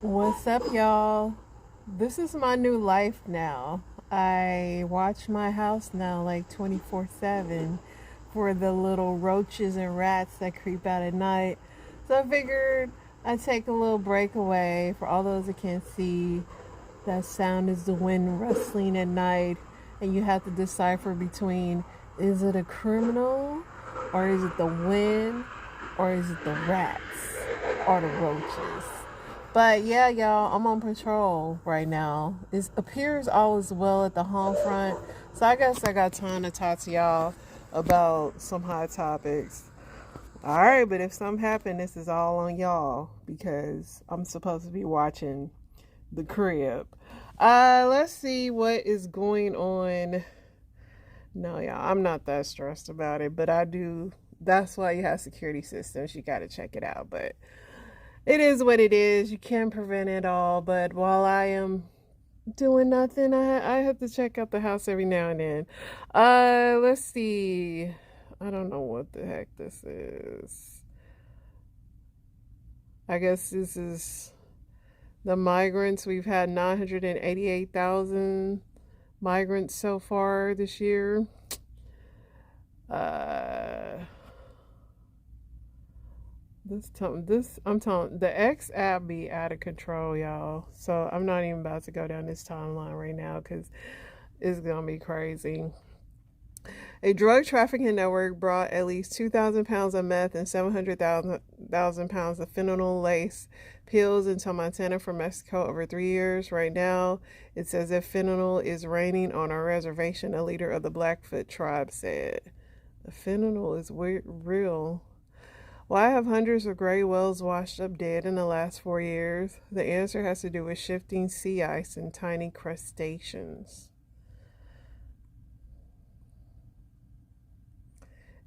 What's up, y'all? This is my new life now. I watch my house now like 24/7 for the little roaches and rats that creep out at night. So I figured I'd take a little break away. For all those that can't see, that sound is the wind rustling at night, and you have to decipher between is it a criminal, or is it the wind, or is it the rats, or the roaches. But yeah, y'all, I'm on patrol right now. It appears all is well at the home front. So I guess I got time to talk to y'all about some hot topics. All right, but if something happened, this is all on y'all because I'm supposed to be watching the crib. Let's see what is going on. No, y'all, I'm not that stressed about it, but I do. That's why you have security systems. You got to check it out. But it is what it is. You can't prevent it all. But while I am doing nothing, I have to check out the house every now and then. Let's see. I don't know what the heck this is. I guess this is the migrants. We've had 988,000 migrants so far this year. Uh, this I'm telling the X app be out of control, y'all. So I'm not even about to go down this timeline right now because it's gonna be crazy. A drug trafficking network brought at least 2,000 pounds of meth and 700,000 pounds of fentanyl lace pills into Montana from Mexico over 3 years. Right now, it's as if fentanyl is raining on our reservation, a leader of the Blackfoot tribe said. The fentanyl is real. Why have hundreds of gray whales washed up dead in the last 4 years? The answer has to do with shifting sea ice and tiny crustaceans.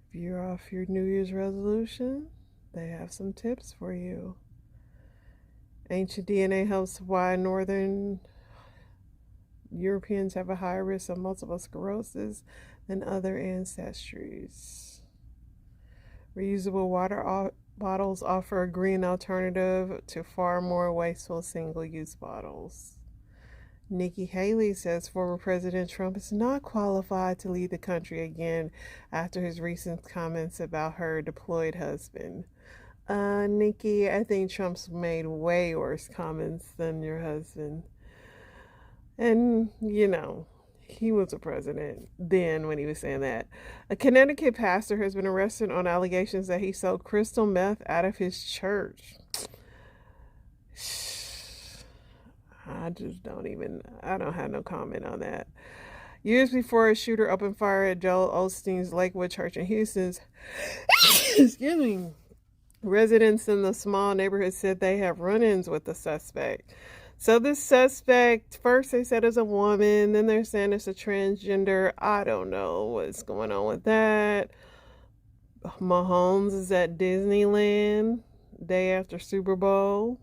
If you're off your New Year's resolution, they have some tips for you. Ancient DNA helps why Northern Europeans have a higher risk of multiple sclerosis than other ancestries. Reusable water bottles offer a green alternative to far more wasteful single-use bottles. Nikki Haley says former President Trump is not qualified to lead the country again after his recent comments about her deployed husband. Nikki, I think Trump's made way worse comments than your husband. And, he was a president then when he was saying that. A Connecticut pastor has been arrested on allegations that he sold crystal meth out of his church. I don't have no comment on that. Years before a shooter opened fire at Joel Osteen's Lakewood Church in Houston's, excuse me, residents in the small neighborhood said they have run-ins with the suspect. So this suspect, first they said is a woman, then they're saying it's a transgender. I don't know what's going on with that. Mahomes is at Disneyland day after Super Bowl.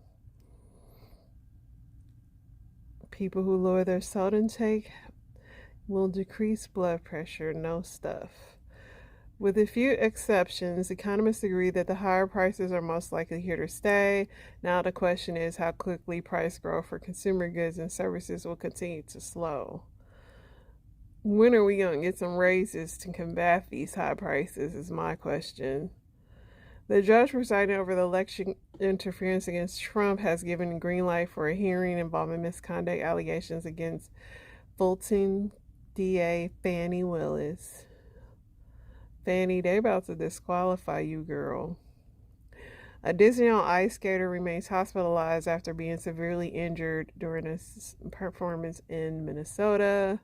People who lower their salt intake will decrease blood pressure. No stuff. With a few exceptions, economists agree that the higher prices are most likely here to stay. Now the question is how quickly price growth for consumer goods and services will continue to slow. When are we going to get some raises to combat these high prices is my question. The judge presiding over the election interference against Trump has given green light for a hearing involving misconduct allegations against Fulton DA Fannie Willis. Fannie, they about to disqualify you, girl. A Disney on Ice skater remains hospitalized after being severely injured during a performance in Minnesota.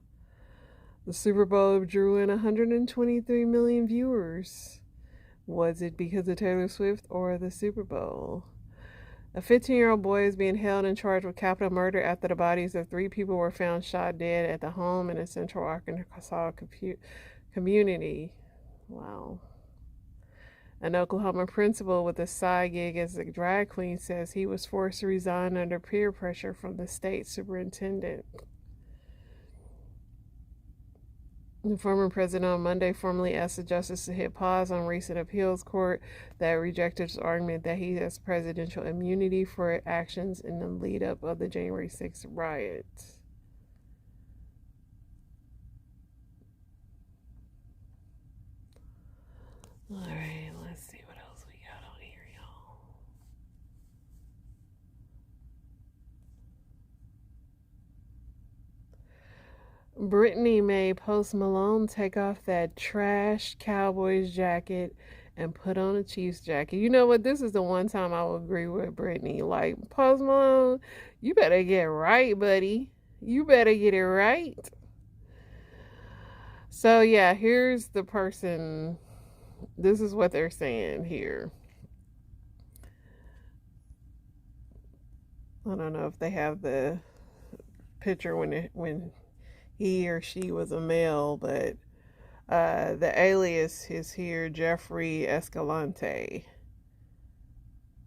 The Super Bowl drew in 123 million viewers. Was it because of Taylor Swift or the Super Bowl? A 15-year-old boy is being held and charged with capital murder after the bodies of 3 people were found shot dead at the home in a central Arkansas community. Wow. An Oklahoma principal with a side gig as a drag queen says he was forced to resign under peer pressure from the state superintendent. The former president on Monday formally asked the justice to hit pause on recent appeals court that rejected his argument that he has presidential immunity for actions in the lead up of the January 6th riots. All right, let's see what else we got on here, y'all. Brittany made Post Malone take off that trash Cowboys jacket and put on a Chiefs jacket. You know what? This is the one time I will agree with Brittany. Like, Post Malone, you better get right, buddy. You better get it right. So, yeah, here's the person. This is what they're saying here. I don't know if they have the picture when he or she was a male, but the alias is here, Jeffrey Escalante.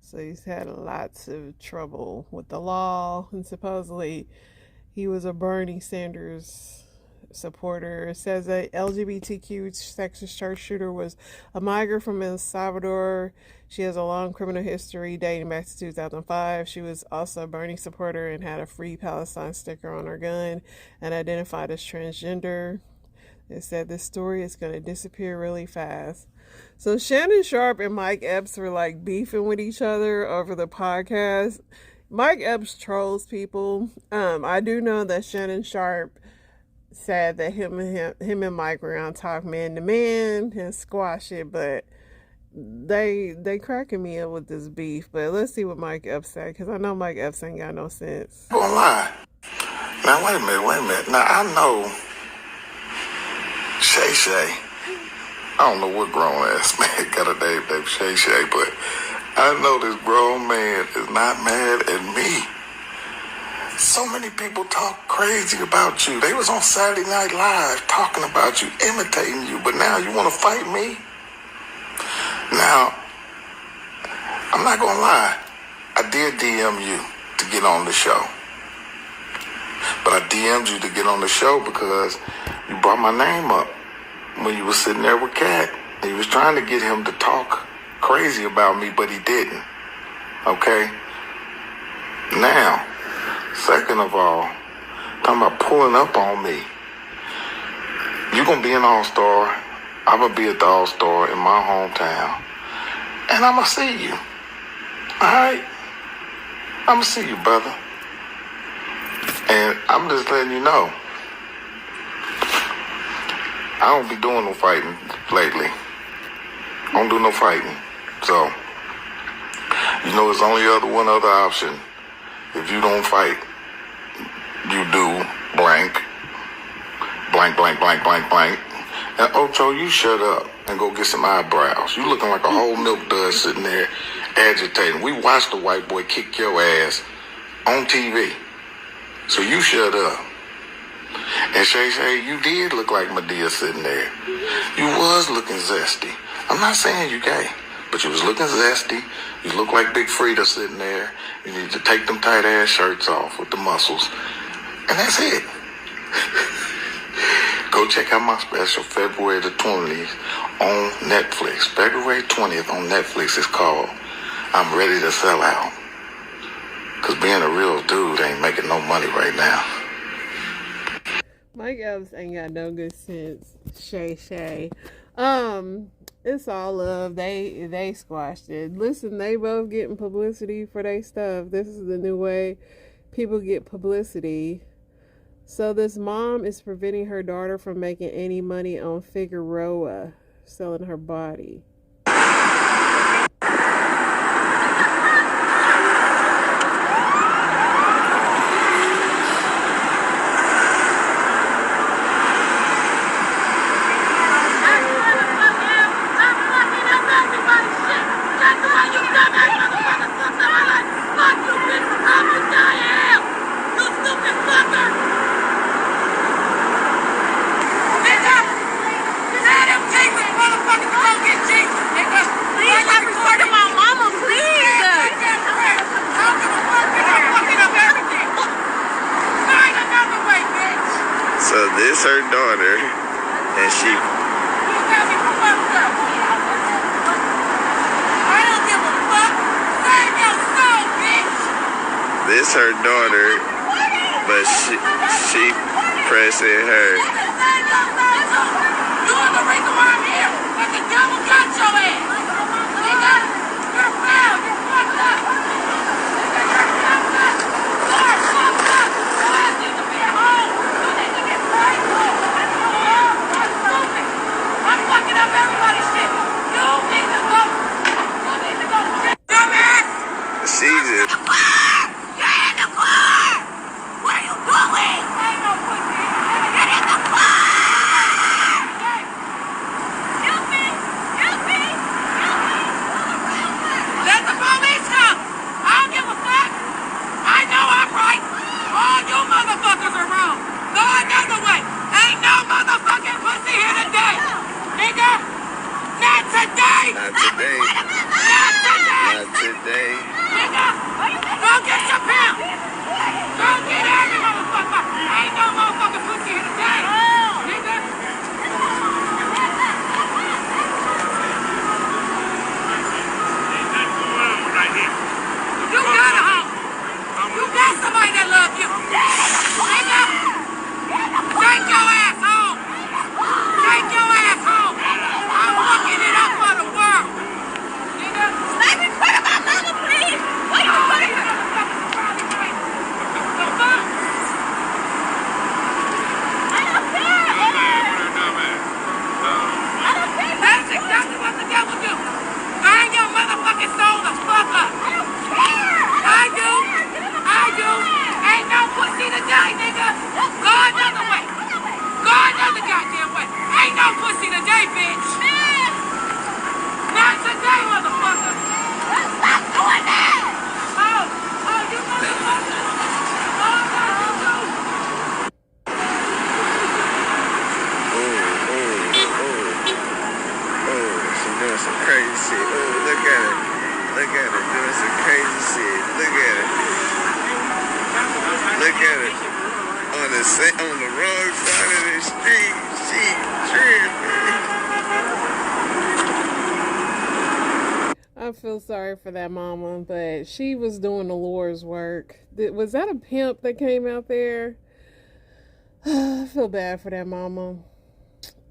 So he's had lots of trouble with the law, and supposedly he was a Bernie Sanders supporter. It says a LGBTQ sexist sharpshooter was a migrant from El Salvador. She has a long criminal history dating back to 2005. She was also a Bernie supporter and had a Free Palestine sticker on her gun and identified as transgender. It said this story is going to disappear really fast. So Shannon Sharp and Mike Epps were like beefing with each other over the podcast. Mike Epps trolls people. I do know that Shannon Sharp said that him and Mike were on talk man to man and squash it, but they cracking me up with this beef. But let's see what Mike Epps said, because I know Mike Epps ain't got no sense. Don't lie. Now wait a minute. Now I know Shay. I don't know what grown ass man got a name named Shay, but I know this grown man is not mad at me. So many people talk crazy about you. They was on Saturday Night Live talking about you, imitating you, but now you want to fight me? Now, I'm not going to lie. I did DM you to get on the show. But I DM'd you to get on the show because you brought my name up when you was sitting there with Kat. And you was trying to get him to talk crazy about me, but he didn't. Okay? Now, second of all, talking about pulling up on me. You're going to be an all-star. I'm going to be at the all-star in my hometown. And I'm going to see you. All right? I'm going to see you, brother. And I'm just letting you know, I don't be doing no fighting lately. I don't do no fighting. So, you know, there's only one other option. If you don't fight, you do blank. And Ocho, you shut up and go get some eyebrows. You looking like a whole milk dud sitting there agitating. We watched the white boy kick your ass on TV. So you shut up. And Shay, you did look like Madea sitting there. You was looking zesty. I'm not saying you gay, but you was looking zesty. You look like Big Frida sitting there. You need to take them tight ass shirts off with the muscles. And that's it. Go check out my special February the 20th on Netflix. February 20th on Netflix is called I'm Ready to Sell Out. Because being a real dude ain't making no money right now. Mike Epps ain't got no good sense. Shay. It's all love. They squashed it. Listen, they both getting publicity for their stuff. This is the new way people get publicity. So this mom is preventing her daughter from making any money on Figueroa selling her body. So this her daughter And she. This her daughter, but she pressing her. You are the reason why I'm here. But the devil got your ass. Nigga, you're foul. You're fucked up. Nigga, you're fucked up. You're fucked up. You ass need to be at home. You need to get prayed for. You're stupid. I'm fucking up everybody's shit. You need to go. You need to go to jail. Dumbass. She just. On the wrong side of the street, she tripping. I feel sorry for that mama, but she was doing the Lord's work. Was that a pimp that came out there? I feel bad for that mama.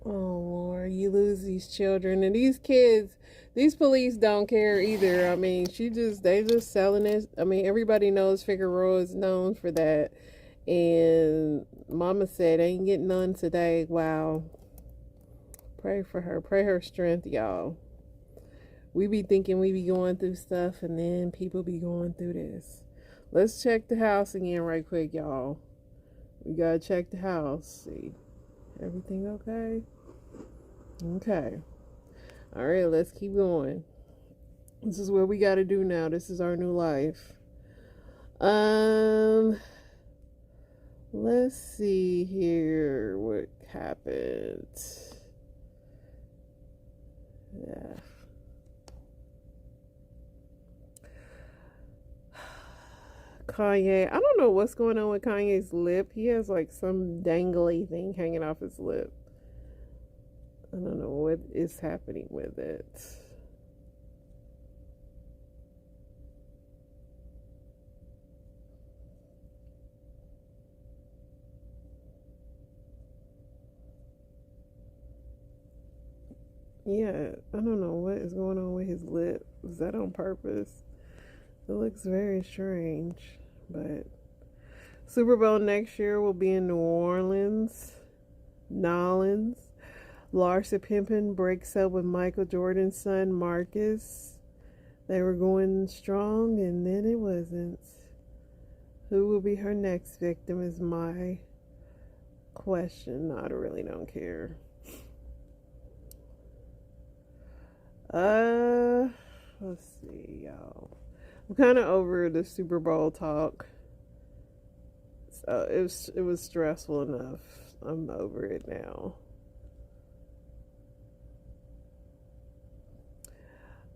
Oh Lord, you lose these children and these kids. These police don't care either. I mean, they just selling it. I mean, everybody knows Figueroa is known for that. And mama said, ain't getting none today. Wow. Pray for her. Pray her strength, y'all. We be thinking we be going through stuff, and then people be going through this. Let's check the house again right quick, y'all. We gotta check the house. See. Everything okay? Okay. Alright, let's keep going. This is what we gotta do now. This is our new life. Let's see here what happened. Yeah. Kanye, I don't know what's going on with Kanye's lip. He has like some dangly thing hanging off his lip. I don't know what is happening with it. Yeah, I don't know what is going on with his lip. Is that on purpose? It looks very strange. But Super Bowl next year will be in New Orleans. Nolans. Larsa Pimpin breaks up with Michael Jordan's son Marcus. They were going strong and then it wasn't. Who will be her next victim is my question. I really don't care. Let's see, y'all. I'm kind of over the Super Bowl talk. So it was stressful enough. I'm over it now.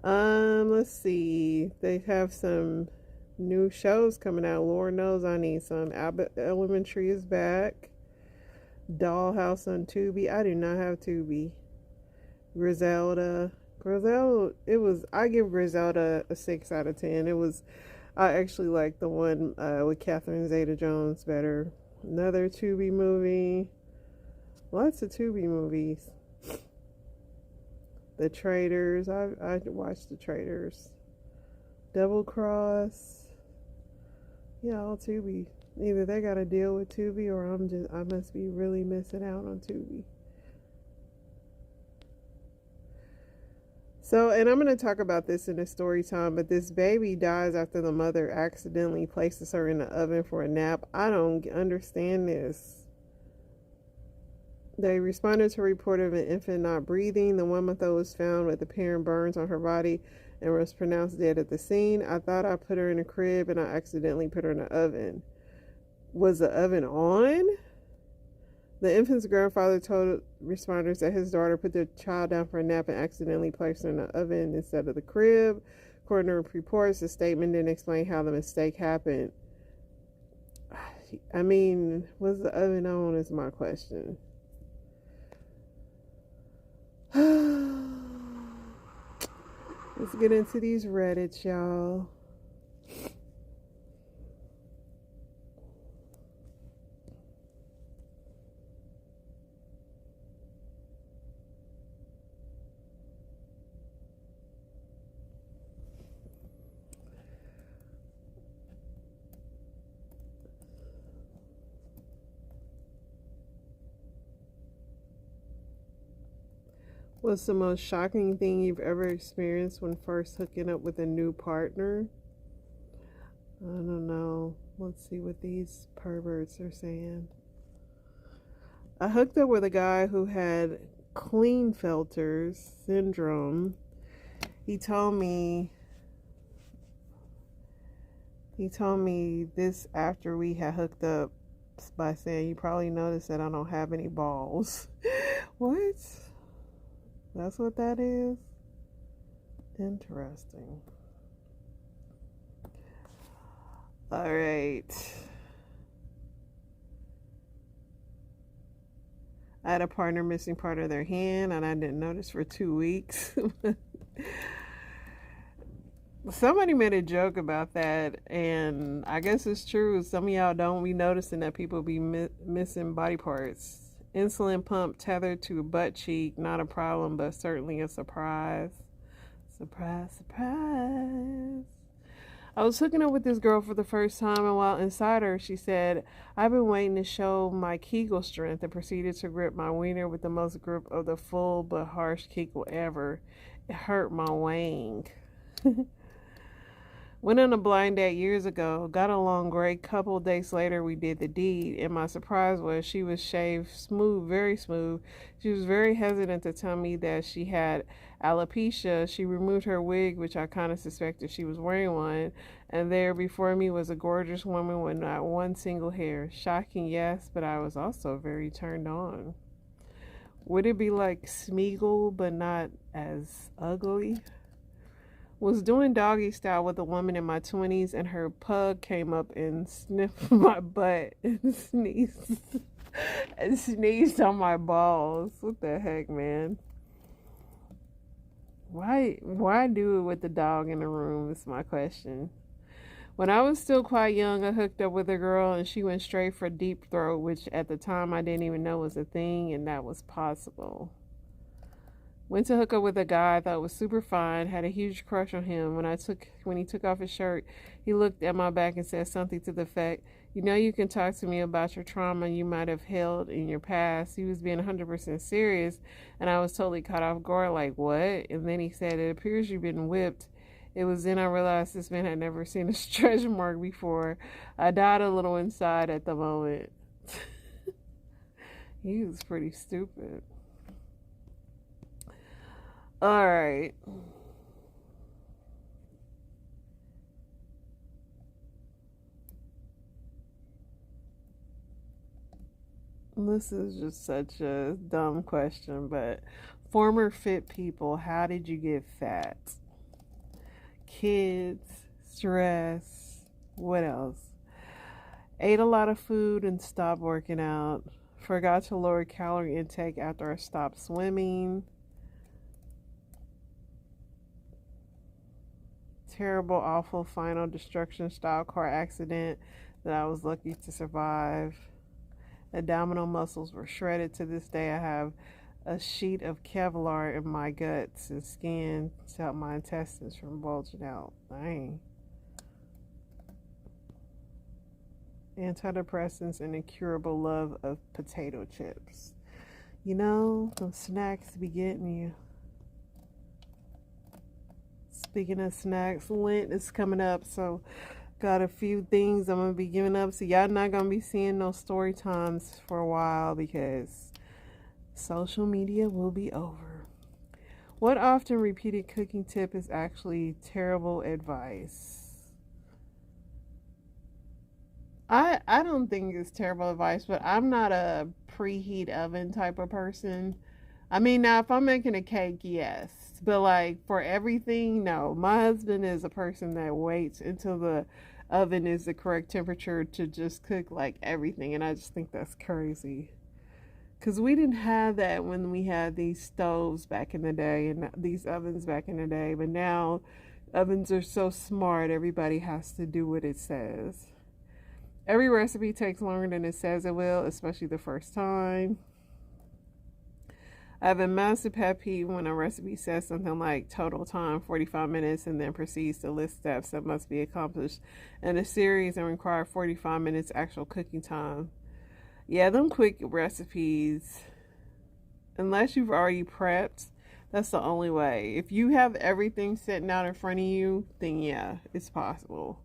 Let's see. They have some new shows coming out. Lord knows I need some. Abbott Elementary is back. Dollhouse on Tubi. I do not have Tubi. Griselda. Griselda, it was, I give Griselda a 6 out of 10. It was, I actually like the one with Catherine Zeta-Jones better. Another Tubi movie. Lots of Tubi movies. The Traitors. I watched The Traitors. Double Cross. Yeah, all Tubi. Either they got to deal with Tubi or I must be really missing out on Tubi. So, and I'm going to talk about this in a story time, but this baby dies after the mother accidentally places her in the oven for a nap. I don't understand this. They responded to a report of an infant not breathing. The 1-month-old was found with apparent burns on her body and was pronounced dead at the scene. I thought I put her in a crib and I accidentally put her in the oven. Was the oven on? The infant's grandfather told responders that his daughter put the child down for a nap and accidentally placed her in the oven instead of the crib. According to reports, the statement didn't explain how the mistake happened. I mean, was the oven on is my question. Let's get into these Reddits, y'all. What's the most shocking thing you've ever experienced when first hooking up with a new partner? I don't know. Let's see what these perverts are saying. I hooked up with a guy who had Klinefelter syndrome. He told me this after we had hooked up by saying, "You probably noticed that I don't have any balls." What? That's what that is? Interesting. All right. I had a partner missing part of their hand and I didn't notice for 2 weeks. Somebody made a joke about that, and I guess it's true. Some of y'all don't be noticing that people be missing body parts. Insulin pump tethered to a butt cheek, not a problem, but certainly a surprise. Surprise, surprise. I was hooking up with this girl for the first time, and while inside her, she said, "I've been waiting to show my Kegel strength," and proceeded to grip my wiener with the most grip of the full but harsh Kegel ever. It hurt my wang. Went on a blind date years ago, got along great. Couple days later, we did the deed, and my surprise was she was shaved smooth, very smooth. She was very hesitant to tell me that she had alopecia. She removed her wig, which I kind of suspected she was wearing one, and there before me was a gorgeous woman with not one single hair. Shocking, yes, but I was also very turned on. Would it be like Smeagol, but not as ugly? Was doing doggy style with a woman in my 20s, and her pug came up and sniffed my butt and sneezed on my balls. What the heck, man? Why do it with the dog in the room is my question. When I was still quite young, I hooked up with a girl and she went straight for deep throat, which at the time I didn't even know was a thing, and that was possible. Went to hook up with a guy I thought was super fine, had a huge crush on him. When he took off his shirt, he looked at my back and said something to the effect, "You know you can talk to me about your trauma you might have held in your past." He was being 100% serious, and I was totally caught off guard, like, what? And then he said, "It appears you've been whipped." It was then I realized this man had never seen a stretch mark before. I died a little inside at the moment. He was pretty stupid. All right. This is just such a dumb question, but former fit people, how did you get fat? Kids, stress, what else? Ate a lot of food and stopped working out. Forgot to lower calorie intake after I stopped swimming. Terrible, awful, final destruction style car accident that I was lucky to survive. Abdominal muscles were shredded. To this day, I have a sheet of Kevlar in my guts and skin to stop my intestines from bulging out. Dang. Antidepressants and incurable love of potato chips. You know, those snacks be getting you. Speaking of snacks, Lent is coming up, so got a few things I'm going to be giving up. So y'all not going to be seeing no story times for a while because social media will be over. What often repeated cooking tip is actually terrible advice? I don't think it's terrible advice, but I'm not a preheat oven type of person. I mean, now if I'm making a cake, yes. But like for everything, no. My husband is a person that waits until the oven is the correct temperature to just cook like everything. And I just think that's crazy. Because we didn't have that when we had these stoves back in the day and these ovens back in the day. But now ovens are so smart, everybody has to do what it says. Every recipe takes longer than it says it will, especially the first time. I have a massive pet peeve when a recipe says something like total time 45 minutes and then proceeds to list steps that must be accomplished in a series and require 45 minutes actual cooking time. Yeah, them quick recipes, unless you've already prepped, that's the only way. If you have everything sitting out in front of you, then yeah, it's possible.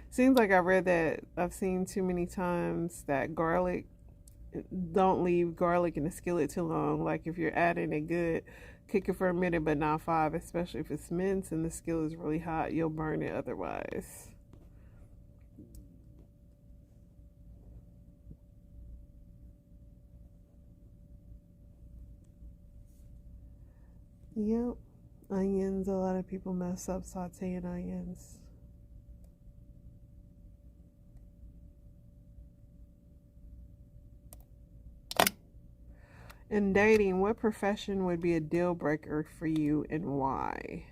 Seems like I read that I've seen too many times that don't leave garlic in the skillet too long. Like if you're adding it good, cook it for a minute but not 5, especially if it's minced and the skillet is really hot, you'll burn it otherwise. Yep. Onions, a lot of people mess up sauteing onions. In dating, what profession would be a deal breaker for you and why?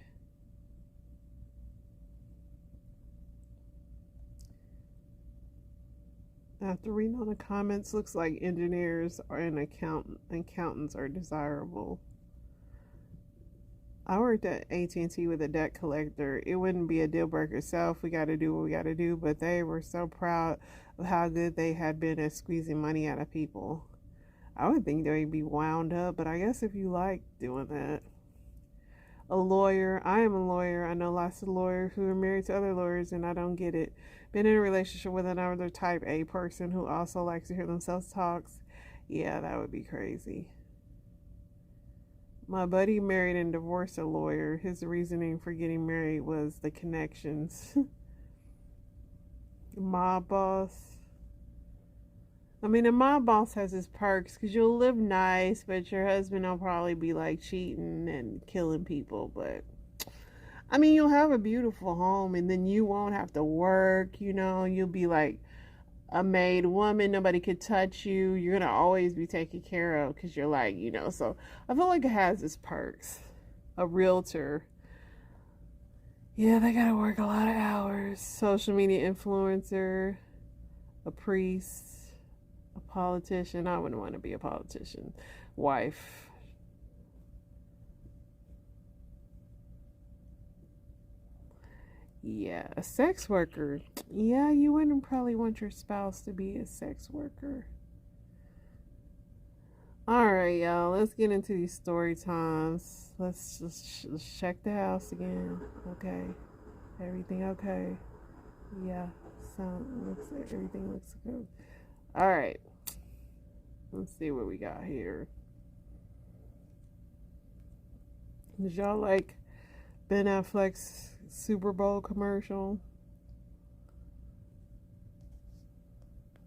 After reading all the comments, looks like engineers and accountants are desirable. I worked at AT&T with a debt collector. It wouldn't be a deal breaker itself. We got to do what we got to do, but they were so proud of how good they had been at squeezing money out of people. I would think they'd be wound up, but I guess if you like doing that. A lawyer. I am a lawyer. I know lots of lawyers who are married to other lawyers, and I don't get it. Been in a relationship with another type A person who also likes to hear themselves talk. Yeah, that would be crazy. My buddy married and divorced a lawyer. His reasoning for getting married was the connections. Mob boss. I mean, a mob boss has his perks because you'll live nice, but your husband will probably be like cheating and killing people. But I mean, you'll have a beautiful home and then you won't have to work, you'll be like a made woman. Nobody could touch you. You're going to always be taken care of because you're like, so I feel like it has its perks. A realtor. Yeah, they got to work a lot of hours. Social media influencer. A priest. A politician. I wouldn't want to be a politician. Wife. Yeah, a sex worker. Yeah, you wouldn't probably want your spouse to be a sex worker. Alright, y'all. Let's get into these story times. Let's just check the house again. Okay. Everything okay? Yeah. Everything looks good. Alright. Let's see what we got here. Did y'all like Ben Affleck's Super Bowl commercial?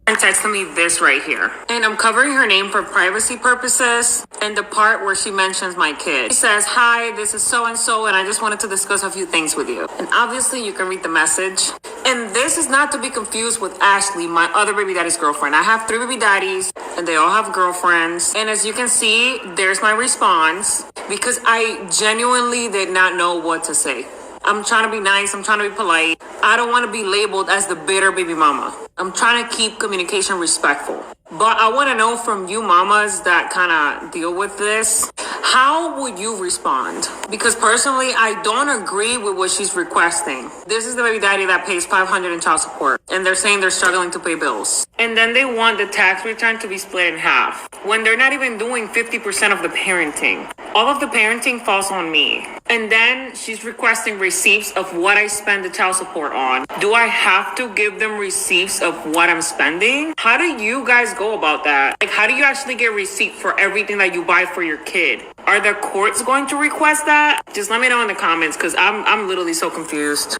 And texted me this right here. And I'm covering her name for privacy purposes. And the part where she mentions my kid. She says, "Hi, this is so-and-so, and I just wanted to discuss a few things with you." And obviously you can read the message. In this this is not to be confused with Ashley, my other baby daddy's girlfriend. I have 3 baby daddies and they all have girlfriends. And as you can see, there's my response because I genuinely did not know what to say. I'm trying to be nice. I'm trying to be polite. I don't want to be labeled as the bitter baby mama. I'm trying to keep communication respectful. But I want to know from you mamas that kind of deal with this, how would you respond? Because personally, I don't agree with what she's requesting. This is the baby daddy that pays $500 in child support, and they're saying they're struggling to pay bills. And then they want the tax return to be split in half, when they're not even doing 50% of the parenting. All of the parenting falls on me. And then she's requesting receipts of what I spend the child support on. Do I have to give them receipts of what I'm spending? How do you guys go about that? Like, how do you actually get receipt for everything that you buy for your kid? Are the courts going to request that? Just let me know in the comments, because I'm literally so confused.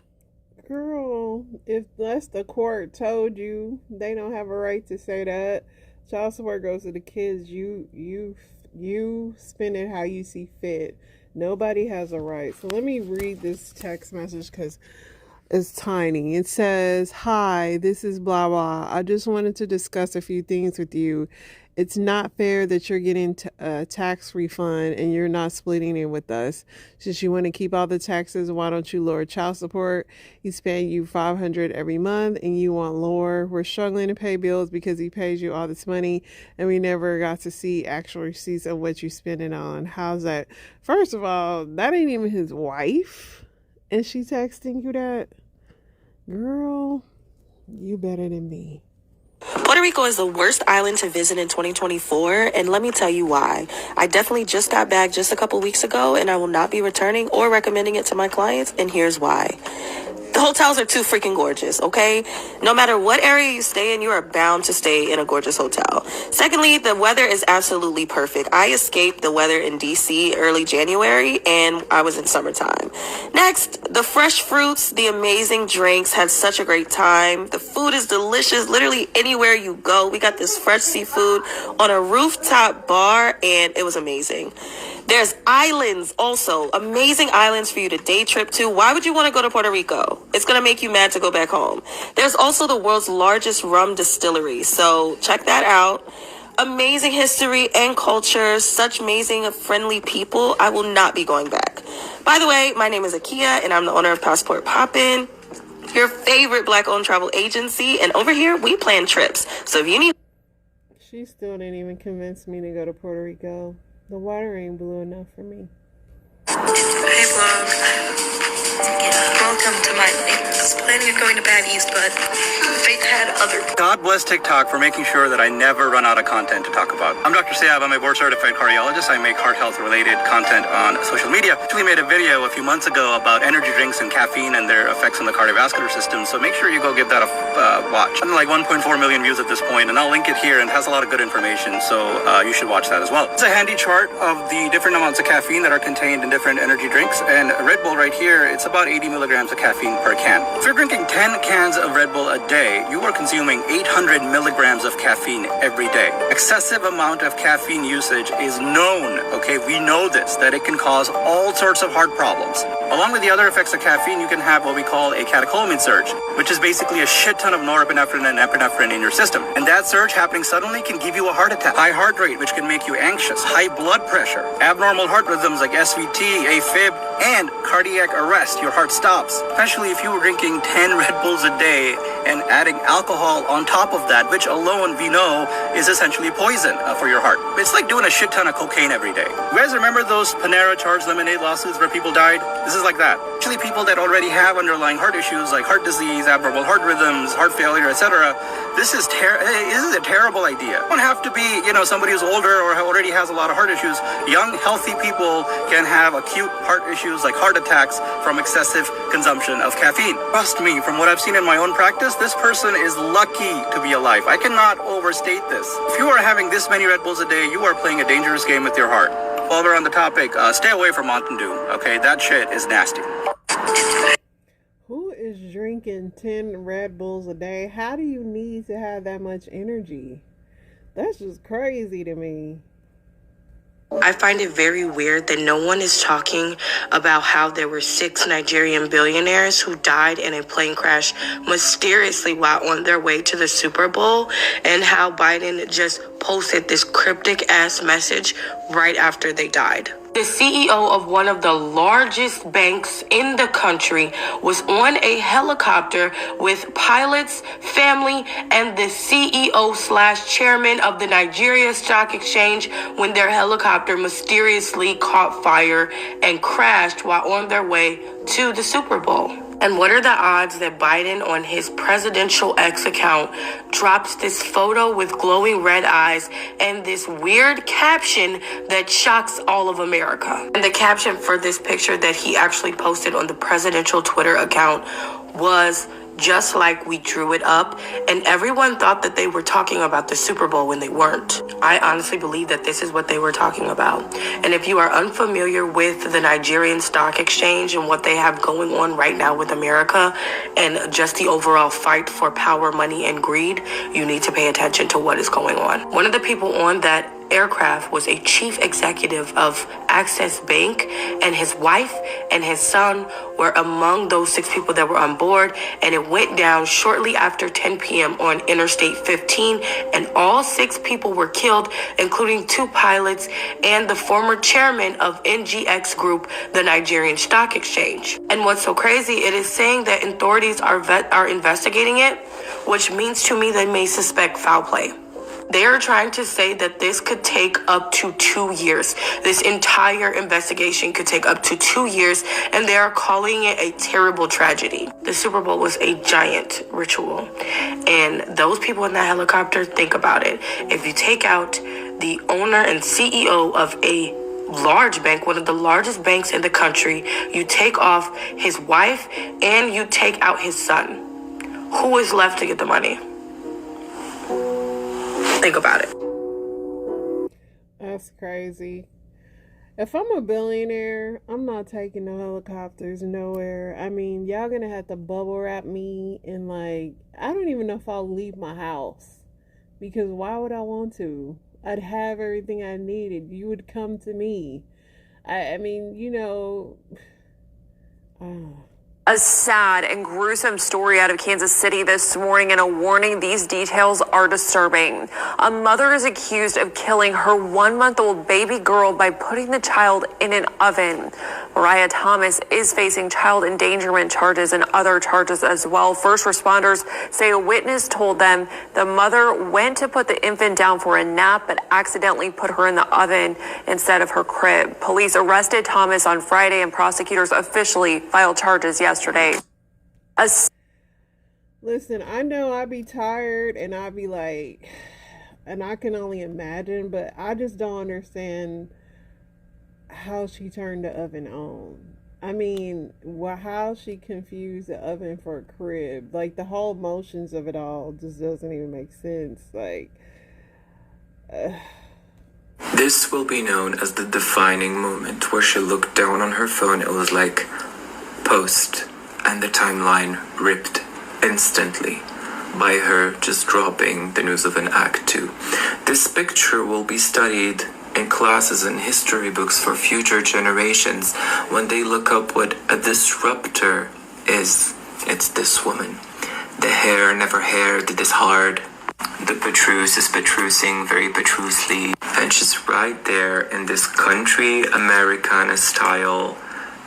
Girl, if that's the court told you, they don't have a right to say that. Child support goes to the kids. You spend it how you see fit. Nobody has a right. So let me read this text message because it's tiny. It says, "Hi, this is blah blah. I just wanted to discuss a few things with you. It's not fair that you're getting a tax refund and you're not splitting it with us. Since you want to keep all the taxes, why don't you lower child support? He's paying you $500 every month and you want lower. We're struggling to pay bills because he pays you all this money and we never got to see actual receipts of what you spend it on. How's that?" First of all, that ain't even his wife. And she texting you that? Girl, you better than me. Puerto Rico is the worst island to visit in 2024, and let me tell you why. I definitely just got back just a couple weeks ago, and I will not be returning or recommending it to my clients, and here's why. The hotels are too freaking gorgeous, okay? No matter what area you stay in, you are bound to stay in a gorgeous hotel. Secondly, the weather is absolutely perfect. I escaped the weather in DC early January, and I was in summertime. Next, the fresh fruits, the amazing drinks, had such a great time. The food is delicious, literally anywhere you go. We got this fresh seafood on a rooftop bar, and it was amazing. There's islands also, amazing islands for you to day trip to. Why would you want to go to Puerto Rico? It's going to make you mad to go back home. There's also the world's largest rum distillery, so check that out. Amazing history and culture, such amazing, friendly people. I will not be going back. By the way, my name is Akia, and I'm the owner of Passport Poppin', your favorite Black-owned travel agency, and over here, we plan trips. So if you need... She still didn't even convince me to go to Puerto Rico. The water ain't blue enough for me. Hey vlog. Welcome to my life. I was planning on going to Bad East, but fate had other... God bless TikTok for making sure that I never run out of content to talk about. I'm Dr. Sayab. I'm a board-certified cardiologist. I make heart health-related content on social media. Actually made a video a few months ago about energy drinks and caffeine and their effects on the cardiovascular system, so make sure you go give that a watch. I'm like 1.4 million views at this point, and I'll link it here, and it has a lot of good information, so you should watch that as well. It's a handy chart of the different amounts of caffeine that are contained in different energy drinks, and Red Bull right here, it's about 80 milligrams of caffeine per can. If you're drinking 10 cans of Red Bull a day, you are consuming 800 milligrams of caffeine every day. Excessive amount of caffeine usage is known, okay? We know this, that it can cause all sorts of heart problems. Along with the other effects of caffeine, you can have what we call a catecholamine surge, which is basically a shit ton of norepinephrine and epinephrine in your system. And that surge happening suddenly can give you a heart attack. High heart rate, which can make you anxious. High blood pressure. Abnormal heart rhythms like SVT, AFib, and cardiac arrest. Your heart stops. Especially if you were drinking 10 Red Bulls a day and adding alcohol on top of that, which alone we know is essentially poison for your heart. It's like doing a shit ton of cocaine every day. You guys remember those Panera charged lemonade lawsuits where people died? This is like that. Actually, people that already have underlying heart issues like heart disease, abnormal heart rhythms, heart failure, etc. This is a terrible idea. You don't have to be, somebody who's older or already has a lot of heart issues. Young, healthy people can have acute heart issues like heart attacks from excessive consumption of caffeine. Trust me, from what I've seen in my own practice, this person is lucky to be alive. I cannot overstate this. If you are having this many Red Bulls a day, you are playing a dangerous game with your heart. While we're on the topic, stay away from Mountain Dew, okay? That shit is nasty. Who is drinking 10 Red Bulls a day? How do you need to have that much energy? That's just crazy to me. I find it very weird that no one is talking about how there were 6 Nigerian billionaires who died in a plane crash mysteriously while on their way to the Super Bowl, and how Biden just posted this cryptic ass message right after they died. The CEO of one of the largest banks in the country was on a helicopter with pilots, family, and the CEO/chairman of the Nigeria Stock Exchange when their helicopter mysteriously caught fire and crashed while on their way to the Super Bowl. And what are the odds that Biden on his presidential X account drops this photo with glowing red eyes and this weird caption that shocks all of America? And the caption for this picture that he actually posted on the presidential Twitter account was just like we drew it up, and everyone thought that they were talking about the Super Bowl when they weren't. I honestly believe that this is what they were talking about. And if you are unfamiliar with the Nigerian Stock Exchange and what they have going on right now with America and just the overall fight for power, money, and greed, you need to pay attention to what is going on. One of the people on that aircraft was a chief executive of Access Bank, and his wife and his son were among those 6 people that were on board, and it went down shortly after 10 p.m. on Interstate 15, and all 6 people were killed, including 2 pilots and the former chairman of NGX Group, the Nigerian Stock Exchange. And what's so crazy, it is saying that authorities are investigating it, which means to me they may suspect foul play. They are trying to say that this could take up to 2 years. This entire investigation could take up to 2 years, and they are calling it a terrible tragedy. The Super Bowl was a giant ritual, and those people in that helicopter, think about it. If you take out the owner and CEO of a large bank, one of the largest banks in the country, you take off his wife, and you take out his son, who is left to get the money? Think about it. That's crazy. If I'm a billionaire, I'm not taking no helicopters nowhere. I mean, y'all gonna have to bubble wrap me, and like, I don't even know if I'll leave my house. Because why would I want to? I'd have everything I needed. You would come to me. I mean, you know. A sad and gruesome story out of Kansas City this morning, and a warning, these details are disturbing. A mother is accused of killing her 1-month-old baby girl by putting the child in an oven. Mariah Thomas is facing child endangerment charges and other charges as well. First responders say a witness told them the mother went to put the infant down for a nap but accidentally put her in the oven instead of her crib. Police arrested Thomas on Friday, and prosecutors officially filed charges yesterday. Listen, I know I'd be tired and I'd be like, and I can only imagine, but I just don't understand how she turned the oven on. I mean, how she confused the oven for a crib. Like, the whole motions of it all just doesn't even make sense. Like, This will be known as the defining moment where she looked down on her phone. It was like post, and the timeline ripped instantly by her just dropping the news of an act 2. This picture will be studied in classes and history books for future generations when they look up what a disruptor is. It's this woman. The hair never haired this hard. The Petrus is Petrusing very Petrusly. And she's right there in this country Americana style,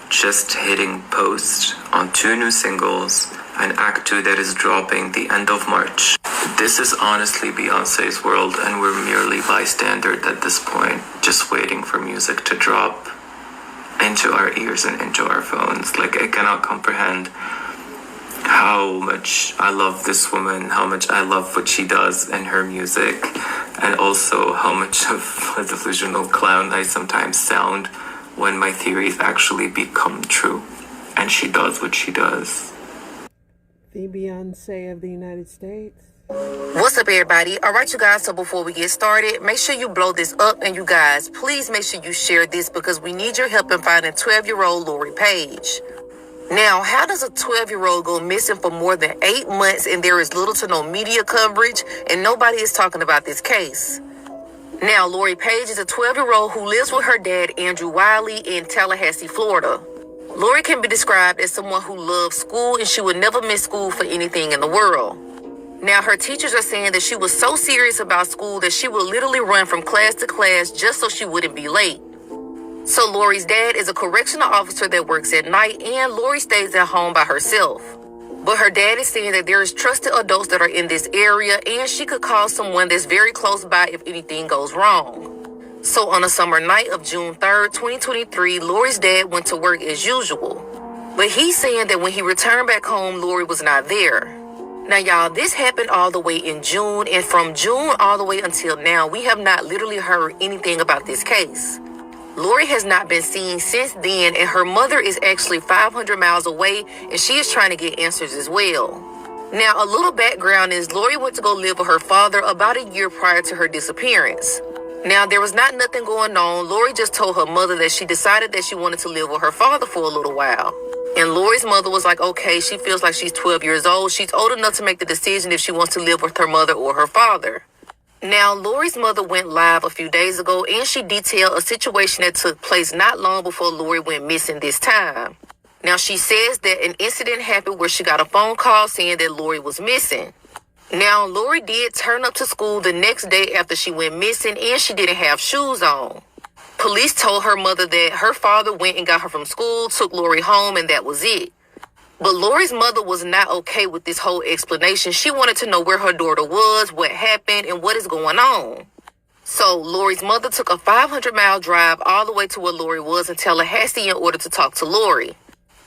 just hitting post on 2 new singles, an act 2 that is dropping the end of March. This is honestly Beyonce's world, and we're merely bystanders at this point, just waiting for music to drop into our ears and into our phones. Like, I cannot comprehend how much I love this woman, how much I love what she does in her music, and also how much of a delusional clown I sometimes sound when my theories actually become true, and she does what she does. the Beyonce of the United States. What's up, everybody? All right, you guys, so before we get started, make sure you blow this up, and you guys, please make sure you share this because we need your help in finding 12-year-old Lori Page. Now, how does a 12-year-old go missing for more than 8 months and there is little to no media coverage and nobody is talking about this case? Now, Lori Page is a 12-year-old who lives with her dad, Andrew Wiley, in Tallahassee, Florida. Lori can be described as someone who loves school and she would never miss school for anything in the world. Now, her teachers are saying that she was so serious about school that she would literally run from class to class just so she wouldn't be late. So Lori's dad is a correctional officer that works at night, and Lori stays at home by herself. But her dad is saying that there is trusted adults that are in this area, and she could call someone that's very close by if anything goes wrong. So on a summer night of June 3rd, 2023, Lori's dad went to work as usual. But he's saying that when he returned back home, Lori was not there. Now, y'all, this happened all the way in June, and from June all the way until now, we have not literally heard anything about this case. Lori has not been seen since then, and her mother is actually 500 miles away, and she is trying to get answers as well. Now, a little background is Lori went to go live with her father about a year prior to her disappearance. Now, there was not nothing going on. Lori just told her mother that she decided that she wanted to live with her father for a little while. And Lori's mother was like, okay, she feels like she's 12 years old. She's old enough to make the decision if she wants to live with her mother or her father. Now, Lori's mother went live a few days ago, and she detailed a situation that took place not long before Lori went missing this time. Now, she says that an incident happened where she got a phone call saying that Lori was missing. Now, Lori did turn up to school the next day after she went missing, and she didn't have shoes on. Police told her mother that her father went and got her from school, took Lori home, and that was it. But Lori's mother was not okay with this whole explanation. She wanted to know where her daughter was, what happened, and what is going on. So Lori's mother took a 500-mile drive all the way to where Lori was in Tallahassee in order to talk to Lori.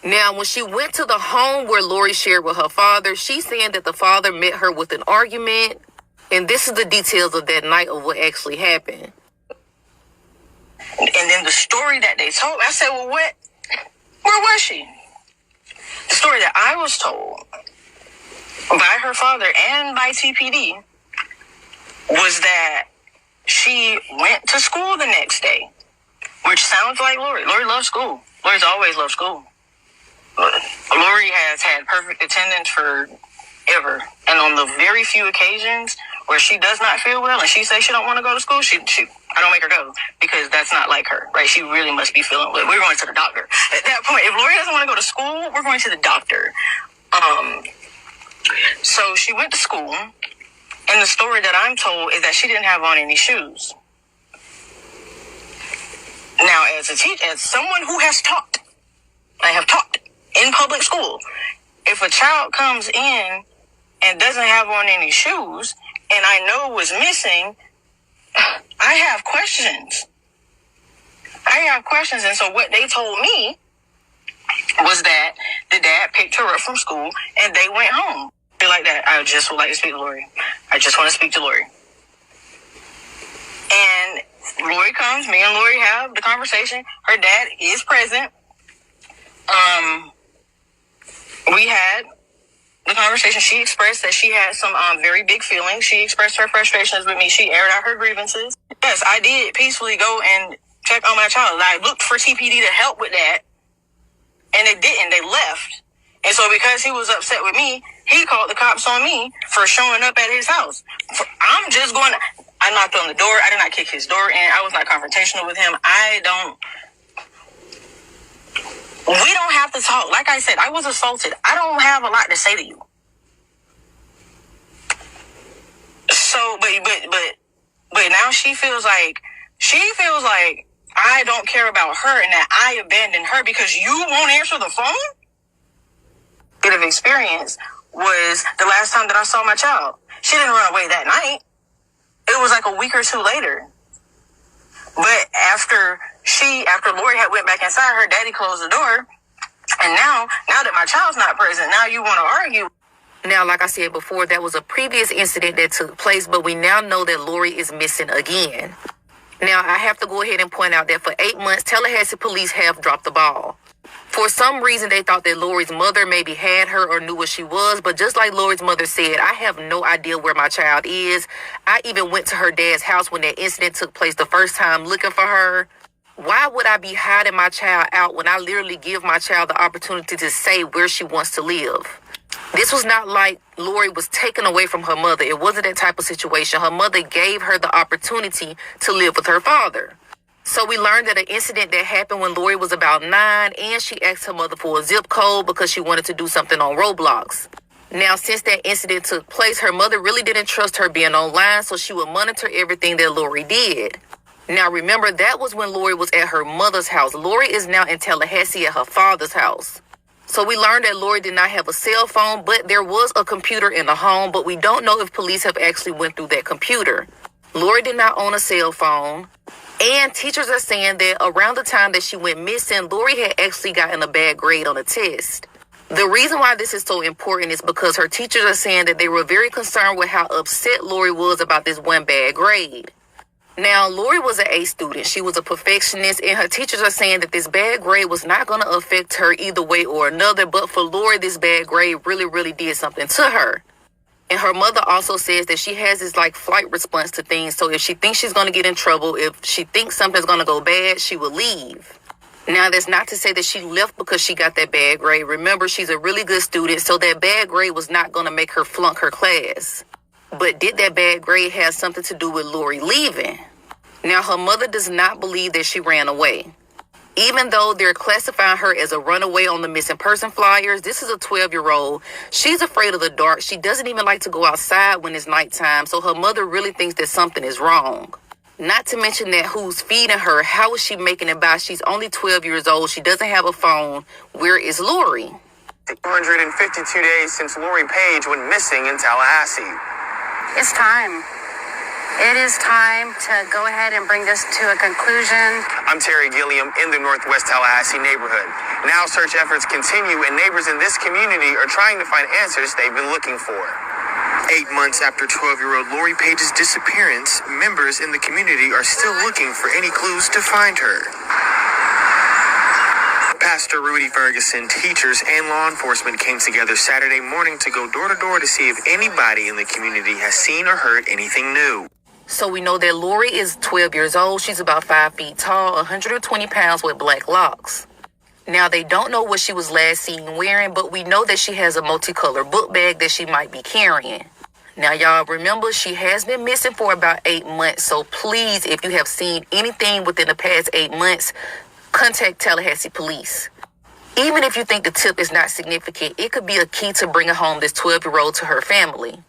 Now, when she went to the home where Lori shared with her father, she's saying that the father met her with an argument. And this is the details of that night of what actually happened. And then the story that they told me, I said, well, where was she? The story that I was told by her father and by TPD was that she went to school the next day, which sounds like Lori. Lori loves school. Lori's always loved school. Lori has had perfect attendance forever. And on the very few occasions where she does not feel well and she says she don't want to go to school, I don't make her go because that's not like her, right? She really must be feeling well. We're going to the doctor. At that point, if Lori doesn't want to go to school, we're going to the doctor. So she went to school, and the story that I'm told is that she didn't have on any shoes. Now, as a teacher, as someone who has taught, I have taught in public school, if a child comes in and doesn't have on any shoes, and I know was missing, I have questions. And so what they told me was that the dad picked her up from school and they went home. Be like that. I just would like to speak to Lori. I just want to speak to Lori. And Lori comes, me and Lori have the conversation. Her dad is present. We had the conversation. She expressed that she had some very big feelings. She expressed her frustrations with me. She aired out her grievances. Yes, I did peacefully go and check on my child. I looked for TPD to help with that, and they didn't. They left. And so because he was upset with me, he called the cops on me for showing up at his house. I knocked on the door. I did not kick his door in. I was not confrontational with him. We don't have to talk. Like I said, I was assaulted. I don't have a lot to say to you. So, but now she feels like I don't care about her and that I abandoned her because you won't answer the phone? Bit of experience was the last time that I saw my child. She didn't run away that night. It was like a week or two later. But after Lori had went back inside, her daddy closed the door. And now that my child's not present, now you want to argue. Now, like I said before, that was a previous incident that took place, but we now know that Lori is missing again. Now, I have to go ahead and point out that for 8 months, Tallahassee police have dropped the ball. For some reason, they thought that Lori's mother maybe had her or knew where she was, but just like Lori's mother said, I have no idea where my child is. I even went to her dad's house when that incident took place the first time looking for her. Why would I be hiding my child out when I literally give my child the opportunity to say where she wants to live? This was not like Lori was taken away from her mother. It wasn't that type of situation. Her mother gave her the opportunity to live with her father. So we learned that an incident that happened when Lori was about 9, and she asked her mother for a zip code because she wanted to do something on Roblox. Now, since that incident took place, her mother really didn't trust her being online, so she would monitor everything that Lori did. Now, remember, that was when Lori was at her mother's house. Lori is now in Tallahassee at her father's house. So we learned that Lori did not have a cell phone, but there was a computer in the home, but we don't know if police have actually went through that computer. Lori did not own a cell phone. And teachers are saying that around the time that she went missing, Lori had actually gotten a bad grade on a test. The reason why this is so important is because her teachers are saying that they were very concerned with how upset Lori was about this one bad grade. Now, Lori was an A student. She was a perfectionist, and her teachers are saying that this bad grade was not going to affect her either way or another. But for Lori, this bad grade really, really did something to her. And her mother also says that she has this like flight response to things. So if she thinks she's going to get in trouble, if she thinks something's going to go bad, she will leave. Now, that's not to say that she left because she got that bad grade. Remember, she's a really good student, so that bad grade was not going to make her flunk her class. But did that bad grade have something to do with Lori leaving? Now, her mother does not believe that she ran away. Even though they're classifying her as a runaway on the missing person flyers, this is a 12-year-old. She's afraid of the dark. She doesn't even like to go outside when it's nighttime, so her mother really thinks that something is wrong. Not to mention that who's feeding her? How is she making it by? She's only 12 years old. She doesn't have a phone. Where is Lori? 252 days since Lori Page went missing in Tallahassee. It's time. It is time to go ahead and bring this to a conclusion. I'm Terry Gilliam in the Northwest Tallahassee neighborhood. Now search efforts continue, and neighbors in this community are trying to find answers they've been looking for. 8 months after 12-year-old Lori Page's disappearance, members in the community are still looking for any clues to find her. Pastor Rudy Ferguson, teachers, and law enforcement came together Saturday morning to go door to door to see if anybody in the community has seen or heard anything new. So we know that Lori is 12 years old. She's about 5 feet tall, 120 pounds with black locks. Now, they don't know what she was last seen wearing, but we know that she has a multicolored book bag that she might be carrying. Now, y'all remember, she has been missing for about 8 months. So please, if you have seen anything within the past 8 months, contact Tallahassee police. Even if you think the tip is not significant, it could be a key to bringing home this 12-year-old to her family.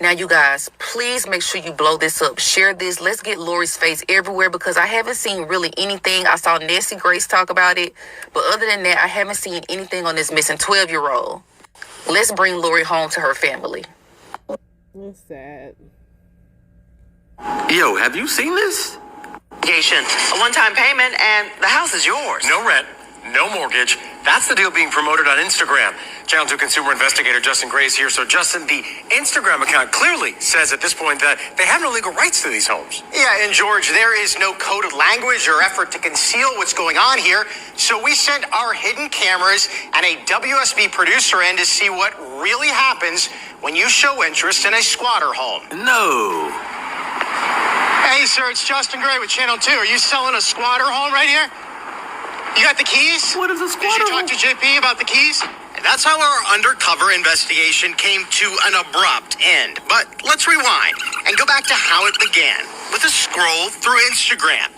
Now, you guys, please make sure you blow this up. Share this. Let's get Lori's face everywhere because I haven't seen really anything. I saw Nancy Grace talk about it. But other than that, I haven't seen anything on this missing 12-year-old. Let's bring Lori home to her family. That's sad. Yo, have you seen this? A one-time payment and the house is yours. No rent, no mortgage. That's the deal being promoted on Instagram. Channel 2 consumer investigator Justin Gray is here. So, Justin, the Instagram account clearly says at this point that they have no legal rights to these homes. Yeah, and George, there is no coded language or effort to conceal what's going on here. So we sent our hidden cameras and a WSB producer in to see what really happens when you show interest in a squatter home. No. Hey, sir, it's Justin Gray with Channel 2. Are you selling a squatter home right here? You got the keys? What is a squatter home? Did you talk to JP about the keys? And that's how our undercover investigation came to an abrupt end. But let's rewind and go back to how it began, with a scroll through Instagram.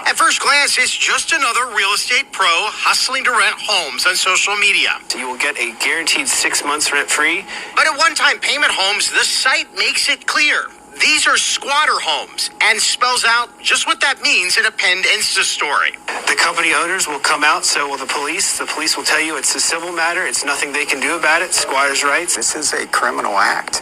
At first glance, it's just another real estate pro hustling to rent homes on social media. You will get a guaranteed 6 months rent-free. But at one-time payment homes, the site makes it clear. These are squatter homes and spells out just what that means in a pinned Insta story. The company owners will come out, so will the police. The police will tell you it's a civil matter. It's nothing they can do about it. Squatters' rights. This is a criminal act.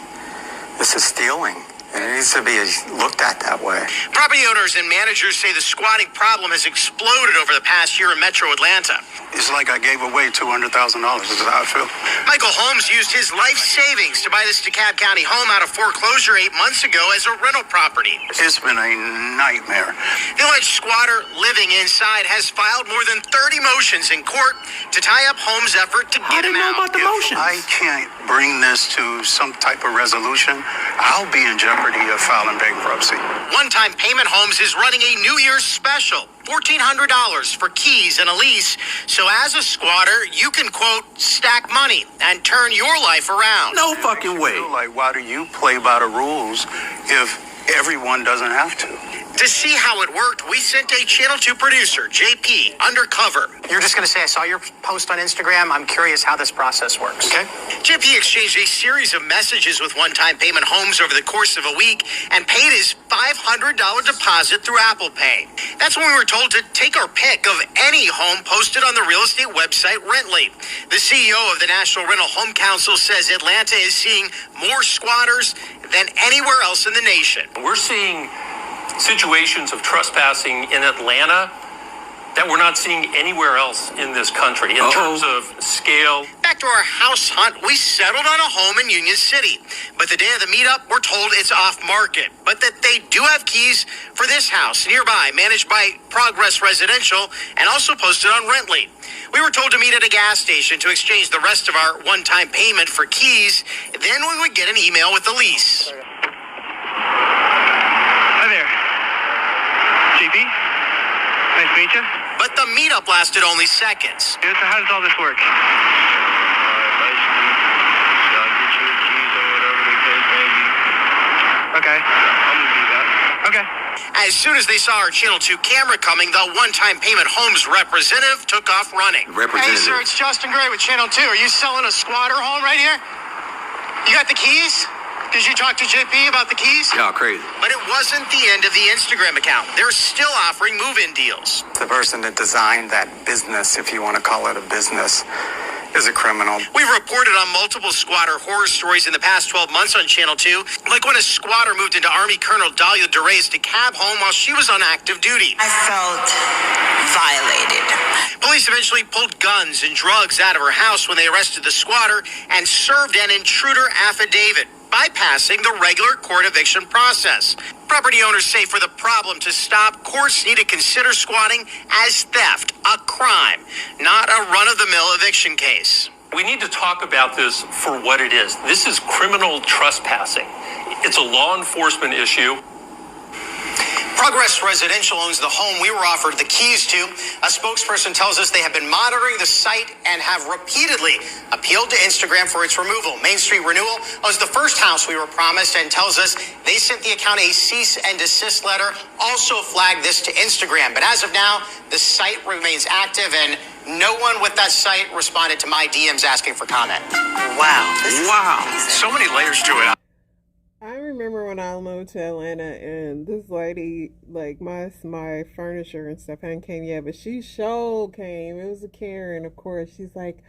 This is stealing. And it needs to be looked at that way. Property owners and managers say the squatting problem has exploded over the past year in Metro Atlanta. It's like I gave away $200,000. Is that how I feel? Michael Holmes used his life savings to buy this DeKalb County home out of foreclosure 8 months ago as a rental property. It's been a nightmare. The alleged squatter living inside has filed more than 30 motions in court to tie up Holmes' effort to get him out. About the motions? I can't bring this to some type of resolution. I'll be in jeopardy of filing bankruptcy. One Time Payment Homes is running a New Year's special, $1,400 for keys and a lease. So as a squatter, you can, quote, stack money and turn your life around. No fucking way. Like, why do you play by the rules if everyone doesn't have to? To see how it worked, we sent a Channel 2 producer, JP, undercover. You're just going to say, I saw your post on Instagram. I'm curious how this process works. Okay. JP exchanged a series of messages with One Time Payment Homes over the course of a week and paid his $500 deposit through Apple Pay. That's when we were told to take our pick of any home posted on the real estate website Rently. The CEO of the National Rental Home Council says Atlanta is seeing more squatters than anywhere else in the nation. We're seeing situations of trespassing in Atlanta that we're not seeing anywhere else in this country in terms of scale. Back to our house hunt, we settled on a home in Union City. But the day of the meetup, we're told it's off market, but that they do have keys for this house nearby, managed by Progress Residential and also posted on Rently. We were told to meet at a gas station to exchange the rest of our one-time payment for keys. Then we would get an email with the lease. Hi there. JP? Nice to meet you. But the meetup lasted only seconds. Yeah, so how does all this work? Okay. I'm gonna do that. Okay. As soon as they saw our Channel 2 camera coming, the One-Time Payment Homes representative took off running. Hey, sir, it's Justin Gray with Channel 2. Are you selling a squatter home right here? You got the keys? Did you talk to JP about the keys? Y'all crazy. But it wasn't the end of the Instagram account. They're still offering move-in deals. The person that designed that business, if you want to call it a business, is a criminal. We've reported on multiple squatter horror stories in the past 12 months on Channel 2, like when a squatter moved into Army Colonel Dahlia DeRay's DeKalb home while she was on active duty. I felt violated. Police eventually pulled guns and drugs out of her house when they arrested the squatter and served an intruder affidavit, bypassing the regular court eviction process. Property owners say for the problem to stop, courts need to consider squatting as theft, a crime, not a run-of-the-mill eviction case. We need to talk about this for what it is. This is criminal trespassing. It's a law enforcement issue. Progress Residential owns the home we were offered the keys to. A spokesperson tells us they have been monitoring the site and have repeatedly appealed to Instagram for its removal. Main Street Renewal owns the first house we were promised and tells us they sent the account a cease and desist letter, also flagged this to Instagram. But as of now, the site remains active and no one with that site responded to my DMs asking for comment. Wow. So many layers to it. I remember when I moved to Atlanta and this lady, like my furniture and stuff hadn't came yet, but she came. It was a Karen, of course. She's like,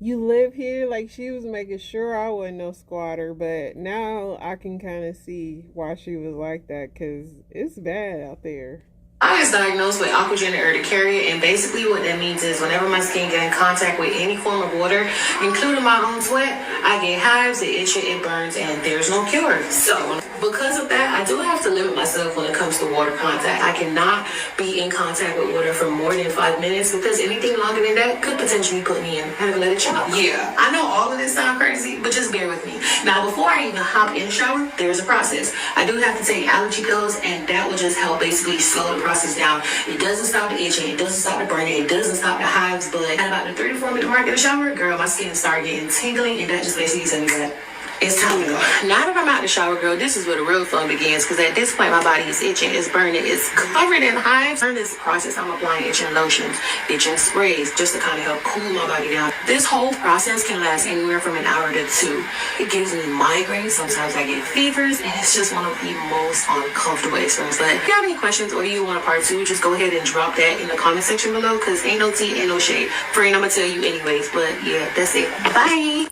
you live here? Like, she was making sure I wasn't no squatter, but now I can kind of see why she was like that, because it's bad out there. I was diagnosed with aquagenic urticaria, and basically what that means is whenever my skin gets in contact with any form of water, including my own sweat, I get hives, it itches, it burns, and there's no cure. So because of that, I do have to limit myself when it comes to water contact. I cannot be in contact with water for more than 5 minutes, because anything longer than that could potentially put me in having to let it chop. Yeah, I know all of this sounds crazy, but just bear with me. Now, before I even hop in the shower, there's a process. I do have to take allergy pills, and that will just help basically slow the process down. It doesn't stop the itching, it doesn't stop the burning, it doesn't stop the hives, but at about the 3 to 4 minute mark in the shower, girl, my skin started getting tingling, and that just basically tells me that it's time to go. Now that I'm out the shower, girl, this is where the real fun begins, because at this point, my body is itching, it's burning, it's covered in hives. During this process, I'm applying itching lotions, itching sprays, just to kind of help cool my body down. This whole process can last anywhere from an hour to 2. It gives me migraines, sometimes I get fevers, and it's just one of the most uncomfortable experiences. But if you have any questions or you want a part 2, just go ahead and drop that in the comment section below, because ain't no tea, ain't no shade. Friend, I'm gonna tell you anyways, but yeah, that's it. Bye!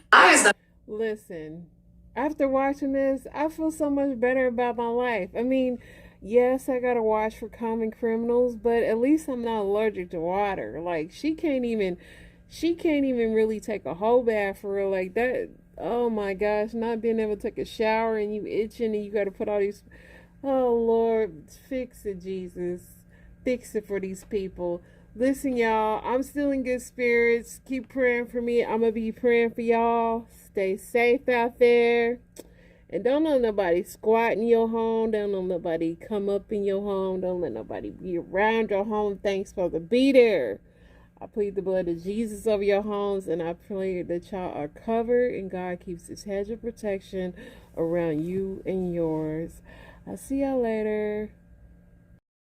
Listen, after watching this, I feel so much better about my life. I mean, yes, I gotta watch for common criminals, but at least I'm not allergic to water. Like, she can't even really take a whole bath for real like that. Oh my gosh, not being able to take a shower and you itching and you gotta put all these, oh Lord, fix it, Jesus. Fix it for these people. Listen, y'all, I'm still in good spirits. Keep praying for me. I'm gonna be praying for y'all. Stay safe out there. And don't let nobody squat in your home. Don't let nobody come up in your home. Don't let nobody be around your home. Thanks for the be there. I plead the blood of Jesus over your homes, and I pray that y'all are covered and God keeps his hedge of protection around you and yours. I'll see y'all later.